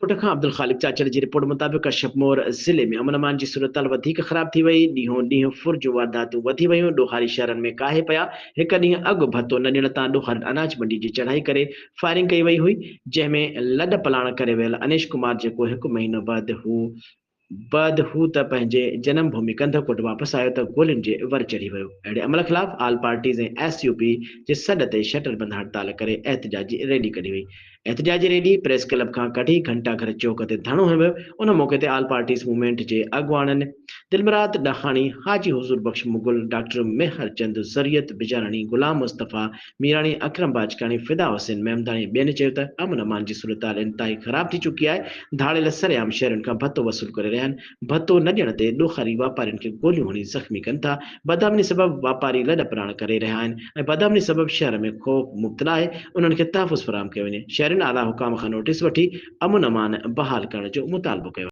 कोट खां अब्दुल ख़ालिक चाचड़ जी रिपोर्ट मुताबिक़ कशमोर ज़िले में अमन अमान जी सूरत वधीक ख़राब थी वई। ॾींहों ॾींहुं फुर्ज वारदातूं वधी वयूं। ॾोहारी शहरनि में काहे पिया। हिकु ॾींहुं अॻु भतो न ॾियण तां ॾोहार अनाज मंडी जी चढ़ाई करे फायरिंग कई वई हुई, जंहिंमें लॾ पलाण करे वियल अनेश कुमार जेको हिकु महीनो बाद हू त पंहिंजे जनम भूमि कंधकोट वापसि आयो त गोलियुनि जे वर चढ़ी वियो। अहिड़े अमल ख़िलाफ़ आल पार्टीज़ ऐं SUP जे सॾ ते शटर बंदि हड़ताल करे एहतजाजी रैली कढी वई। एहतजाजी रैली प्रेस क्लब खां कढी घंटाघर चौक ते धरणो हंयो वियो। उन मौक़े ते आल पार्टीज़ मूवमेंट जे अॻुवाणनि दिलमराद ॾहाणी, हाजी हुज़ूर बख्श मुगुल, डॉक्टर मेहर चंद ज़रियत बिजाराणी, गुलाम मुस्तफ़ा मीराणी, अकरम बाजकाणी, फिदा हुसैन मेमदाणी ॿियनि चयो त अमन अमान जी सूरत इंतहाई ख़राब थी चुकी आहे। धाड़ियल सरेआम शहरनि खां भत्तो वसूल करे रहिया आहिनि। भत्तो न ॾियण ते ॾोखारी वापारियुनि खे गोलियूं हणी ज़ख़्मी कनि था। बदअमनी सबबि वापारी लॾ प्राण करे रहिया आहिनि ऐं बदअमनी सबबि शहर में ख़ौफ़ मुब्तला आहे। उन्हनि खे तहफ़ुज़ फराहम कयो वञे। शहरनि आला हुकाम खां नोटिस वठी अमन अमान बहाल करण जो मुतालबो कयो।